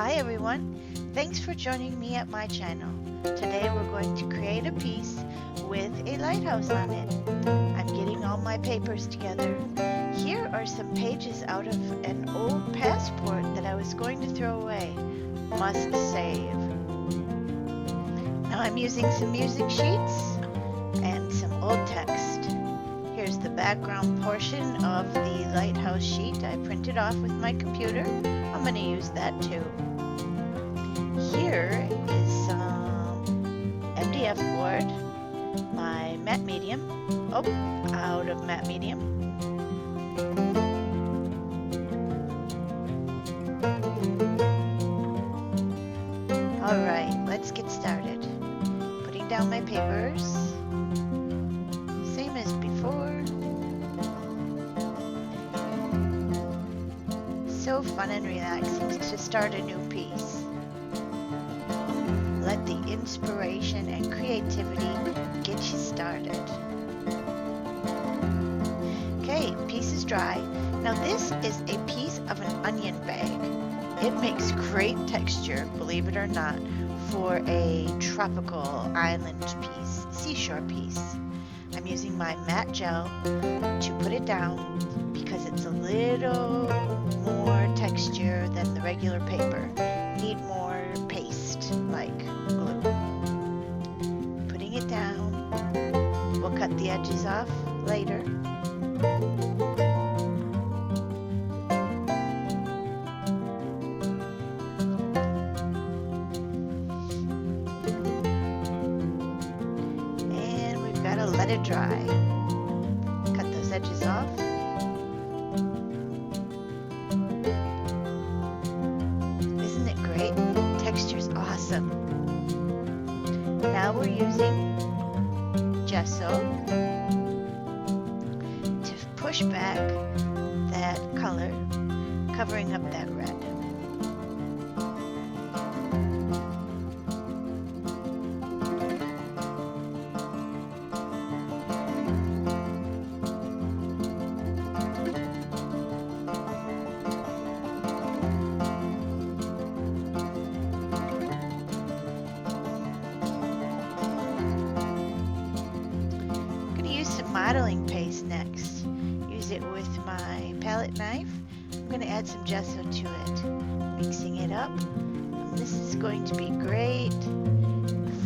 Hi everyone, thanks for joining me at my channel. Today we're going to create a piece with a lighthouse on it. I'm getting all my papers together. Here are some pages out of an old passport that I was going to throw away. Must save. Now I'm using some music sheets and some old text. Here's the background portion of the lighthouse sheet I printed off with my computer. I'm going to use that too. Here is some MDF board, my matte medium, out of matte medium. Alright, let's get started. Putting down my papers, same as before. So fun and relaxing to start a new piece. Let the inspiration and creativity get you started. Okay, piece is dry. Now this is a piece of an onion bag. It makes great texture, believe it or not, for a tropical island piece, seashore piece. I'm using my matte gel to put it down because it's a little more texture than the regular paper. Need more paste like glue. Putting it down. We'll cut the edges off later. And we've got to let it dry. Cut those edges off. Texture's awesome. Now we're using Gesso to push back that color, covering up that red. Modeling paste next. Use it with my palette knife. I'm going to add some gesso to it. Mixing it up. And this is going to be great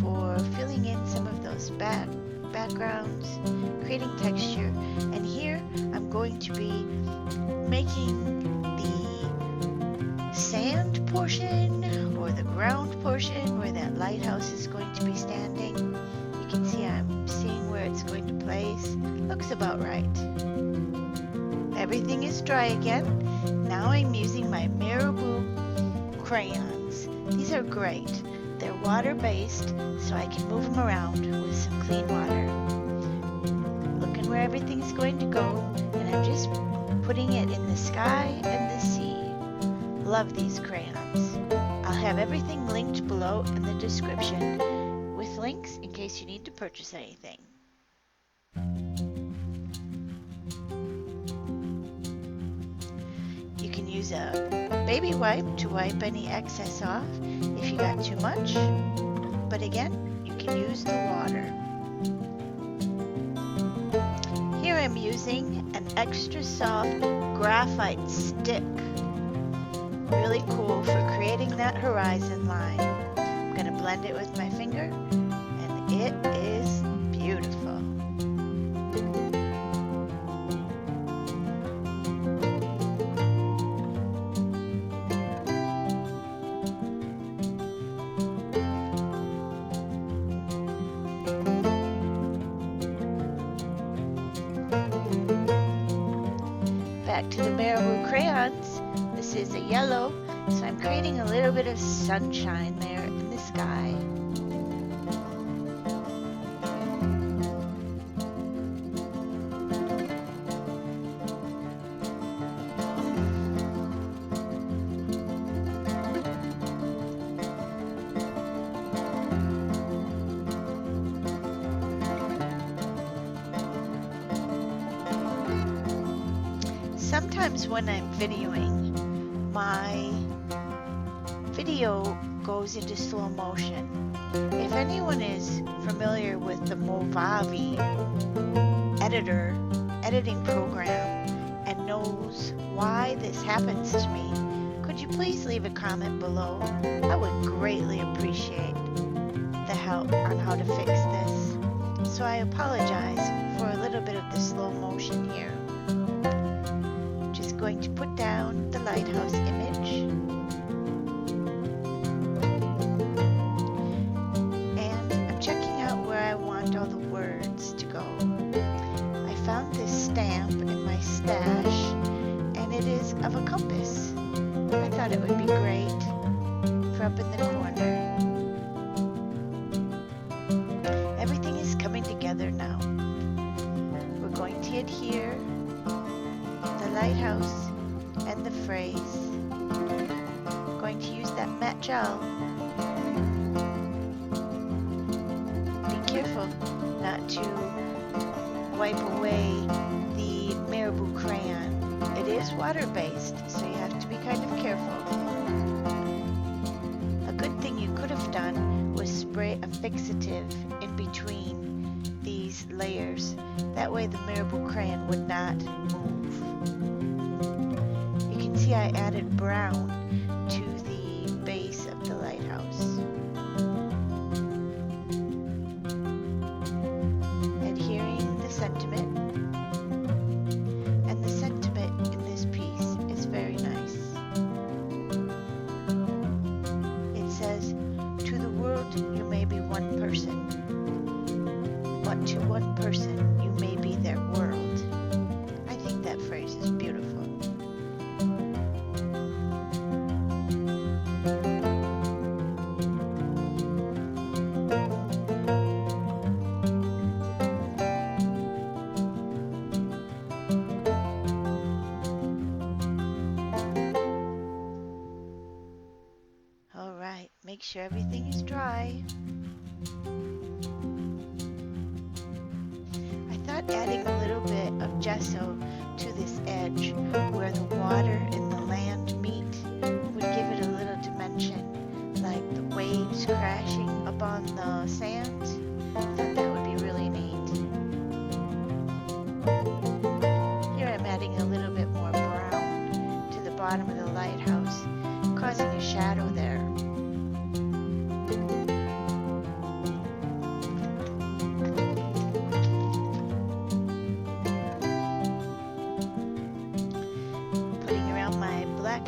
for filling in some of those backgrounds, creating texture. And here I'm going to be making the sand portion or the ground portion where that lighthouse is going to be standing. You can see I'm seeing where it's going to place. Looks about right. Everything is dry again. Now I'm using my Marabu crayons. These are great. They're water-based, so I can move them around with some clean water. Looking where everything's going to go, and I'm just putting it in the sky and the sea. Love these crayons. I'll have everything linked below in the description with links in case you need to purchase anything. You can use a baby wipe to wipe any excess off if you got too much, but again, you can use the water. Here I'm using an extra soft graphite stick. Really cool for creating that horizon line. I'm going to blend it with my finger, and it is beautiful. Back to the Marabu crayons. This is a yellow, so I'm creating a little bit of sunshine there in the sky. Sometimes when I'm videoing, my video goes into slow motion. If anyone is familiar with the Movavi editing program and knows why this happens to me, could you please leave a comment below? I would greatly appreciate the help on how to fix this. So I apologize for a little bit of the slow motion here. Just going to put down the lighthouse image. And I'm checking out where I want all the words to go. I found this stamp in my stash, and it is of a compass. I thought it would be great for up in the corner. Everything is coming together now. We're going to adhere the lighthouse and the phrase. Going to use that matte gel. Be careful not to wipe away the Marabu crayon. It is water-based, so you have to be kind of careful. A good thing you could have done was spray a fixative in between these layers. That way the Marabu crayon would not move. You can see I added brown to the base of the lighthouse. Adhering the sentiment. And the sentiment in this piece is very nice. It says, "To the world you may be one person, but to one person you may be their world." I think that phrase is beautiful. Alright, make sure everything is dry. I thought adding a little bit of gesso to this edge where the water and the land meet would give it a little dimension, like the waves crashing up on the sand. I thought that would be really neat. Here I'm adding a little bit more brown to the bottom of the lighthouse, causing a shadow there.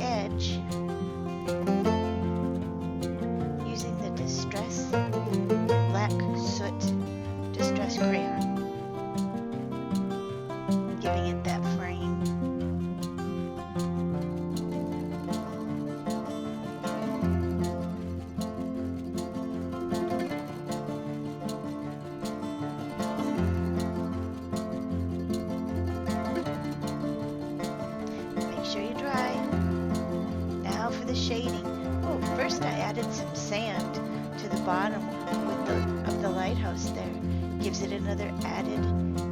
Edge using the Distress Black Soot Distress Crayon, giving it that frame. Make sure you dry. For the shading. Oh, first I added some sand to the bottom of the lighthouse there. Gives it another added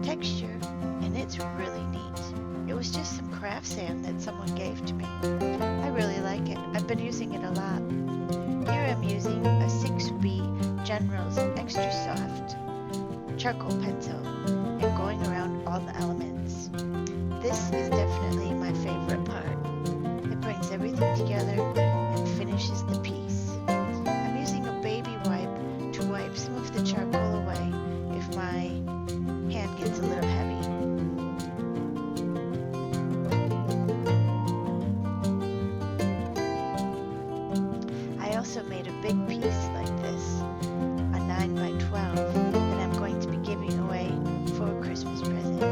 texture, and it's really neat. It was just some craft sand that someone gave to me. I really like it. I've been using it a lot. Here I'm using a 6B General's Extra Soft charcoal pencil and going around all the elements. This is definitely my favorite part. Brings everything together and finishes the piece. I'm using a baby wipe to wipe some of the charcoal away if my hand gets a little heavy. I also made a big piece like this, a 9x12, that I'm going to be giving away for a Christmas present.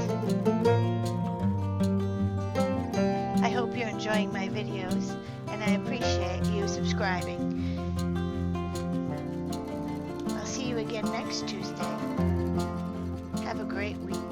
I hope you're enjoying my videos, and I appreciate you subscribing. I'll see you again next Tuesday. Have a great week.